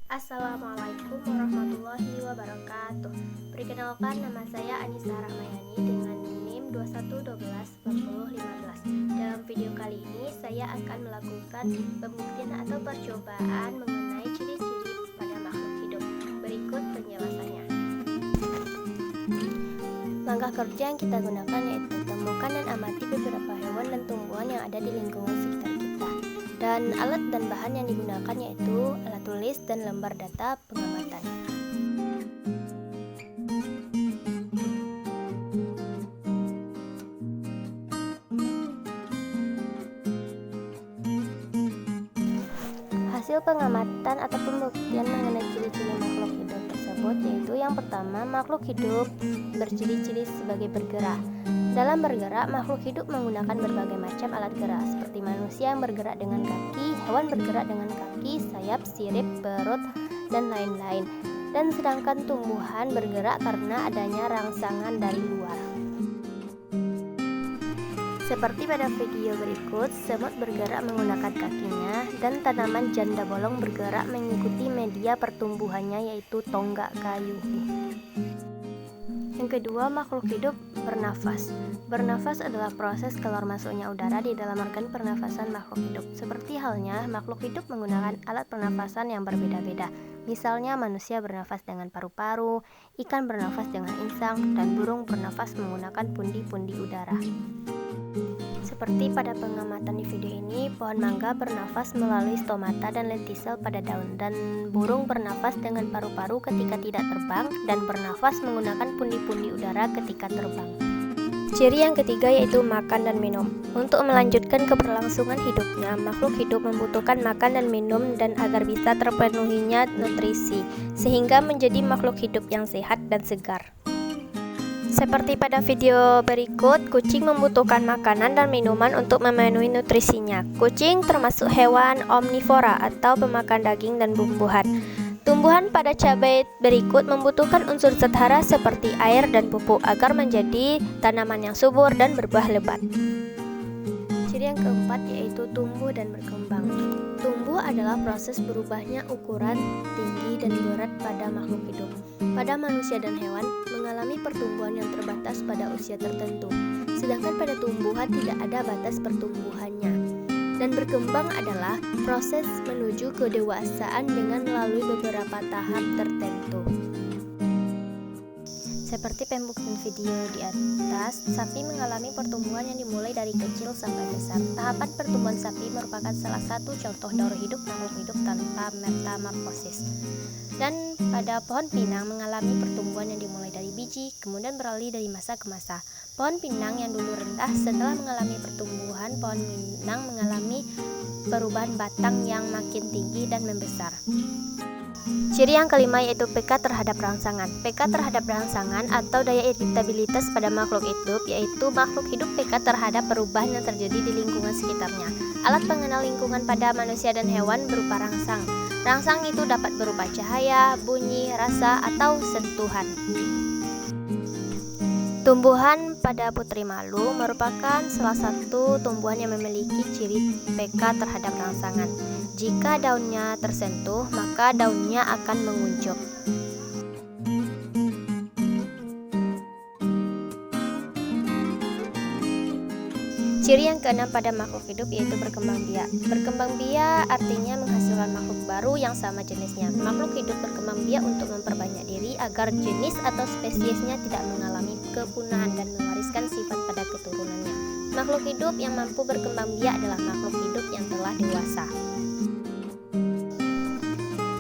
Assalamualaikum warahmatullahi wabarakatuh. Perkenalkan, nama saya Anissa Rahmayani dengan NIM 21124015. Dalam video kali ini saya akan melakukan pembuktian atau percobaan mengenai ciri-ciri pada makhluk hidup. Berikut penjelasannya. Langkah kerja yang kita gunakan yaitu temukan dan amati beberapa hewan dan tumbuhan yang ada di lingkungan sekitar kita. Dan alat dan bahan yang digunakan yaitu alat tulis dan lembar data pengamatan. Hasil pengamatan atau pembuktian mengenai ciri-ciri makhluk hidup tersebut yaitu yang pertama, makhluk hidup berciri-ciri sebagai bergerak. Dalam bergerak, makhluk hidup menggunakan berbagai macam alat gerak seperti manusia yang bergerak dengan kaki, hewan bergerak dengan kaki, sayap, sirip, perut, dan lain-lain. Dan sedangkan tumbuhan bergerak karena adanya rangsangan dari luar. Seperti pada video berikut, semut bergerak menggunakan kakinya dan tanaman janda bolong bergerak mengikuti media pertumbuhannya yaitu tonggak kayu. Yang kedua, makhluk hidup bernafas. Bernafas adalah proses keluar masuknya udara di dalam organ pernafasan makhluk hidup. Seperti halnya, makhluk hidup menggunakan alat pernafasan yang berbeda-beda. Misalnya manusia bernafas dengan paru-paru, ikan bernafas dengan insang, dan burung bernafas menggunakan pundi-pundi udara. Seperti pada pengamatan di video ini, pohon mangga bernafas melalui stomata dan lentisel pada daun, dan burung bernafas dengan paru-paru ketika tidak terbang dan bernafas menggunakan pundi-pundi udara ketika terbang. Ciri yang ketiga yaitu makan dan minum. Untuk melanjutkan keberlangsungan hidupnya, makhluk hidup membutuhkan makan dan minum dan agar bisa terpenuhinya nutrisi, sehingga menjadi makhluk hidup yang sehat dan segar. Seperti pada video berikut, kucing membutuhkan makanan dan minuman untuk memenuhi nutrisinya. Kucing termasuk hewan omnivora atau pemakan daging dan bumbuhan. Tumbuhan pada cabai berikut membutuhkan unsur zat hara seperti air dan pupuk agar menjadi tanaman yang subur dan berbuah lebat. Ciri yang keempat yaitu tumbuh dan berkembang. Tumbuh adalah proses berubahnya ukuran, tinggi, dan berat pada makhluk hidup. Pada manusia dan hewan mengalami pertumbuhan yang terbatas pada usia tertentu, sedangkan pada tumbuhan tidak ada batas pertumbuhannya. Dan berkembang adalah proses menuju kedewasaan dengan melalui beberapa tahap tertentu. Seperti pembuktian video di atas, sapi mengalami pertumbuhan yang dimulai dari kecil sampai besar. Tahapan pertumbuhan sapi merupakan salah satu contoh daur hidup makhluk hidup tanpa metamorfosis. Dan pada pohon pinang mengalami pertumbuhan yang dimulai dari biji, kemudian beralih dari masa ke masa. Pohon pinang yang dulu rendah setelah mengalami pertumbuhan, pohon pinang mengalami perubahan batang yang makin tinggi dan membesar. Ciri yang kelima yaitu peka terhadap rangsangan. Peka terhadap rangsangan atau daya iritabilitas pada makhluk hidup yaitu makhluk hidup peka terhadap perubahan yang terjadi di lingkungan sekitarnya. Alat pengenal lingkungan pada manusia dan hewan berupa rangsang. Rangsang itu dapat berupa cahaya, bunyi, rasa, atau sentuhan. Tumbuhan pada putri malu merupakan salah satu tumbuhan yang memiliki ciri peka terhadap rangsangan. Jika daunnya tersentuh, maka daunnya akan menguncup. Ciri yang keenam pada makhluk hidup yaitu berkembang biak. Berkembang biak artinya menghasilkan makhluk baru yang sama jenisnya. Makhluk hidup berkembang biak untuk memperbanyak diri agar jenis atau spesiesnya tidak mengalami kepunahan dan mewariskan sifat pada keturunannya. Makhluk hidup yang mampu berkembang biak adalah makhluk hidup yang telah dewasa.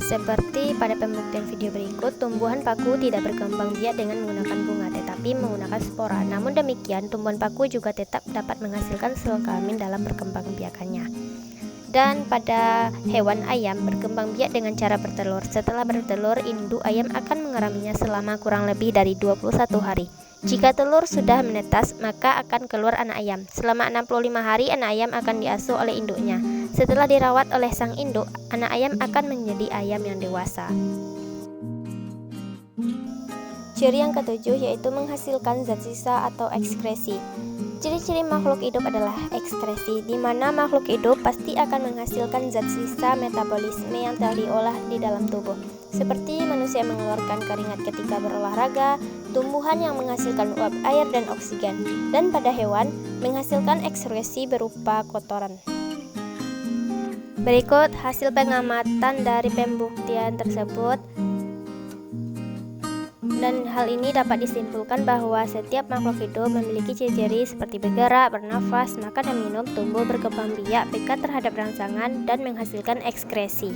Seperti pada pembuktian video berikut, tumbuhan paku tidak berkembang biak dengan menggunakan bunga, tetapi menggunakan spora. Namun demikian, tumbuhan paku juga tetap dapat menghasilkan sel kelamin dalam perkembangbiakannya. Dan pada hewan ayam, berkembang biak dengan cara bertelur. Setelah bertelur, induk ayam akan mengeraminya selama kurang lebih dari 21 hari. Jika telur sudah menetas, maka akan keluar anak ayam. Selama 65 hari, anak ayam akan diasuh oleh induknya. Setelah dirawat oleh sang induk, anak ayam akan menjadi ayam yang dewasa. Ciri yang ketujuh yaitu menghasilkan zat sisa atau ekskresi. Ciri-ciri makhluk hidup adalah ekskresi, di mana makhluk hidup pasti akan menghasilkan zat sisa metabolisme yang telah diolah di dalam tubuh. Seperti manusia mengeluarkan keringat ketika berolahraga, tumbuhan yang menghasilkan uap air dan oksigen, dan pada hewan menghasilkan ekskresi berupa kotoran. Berikut hasil pengamatan dari pembuktian tersebut. Dan hal ini dapat disimpulkan bahwa setiap makhluk hidup memiliki ciri-ciri seperti bergerak, bernafas, makan dan minum, tumbuh, berkembang biak, peka terhadap rangsangan, dan menghasilkan ekskresi.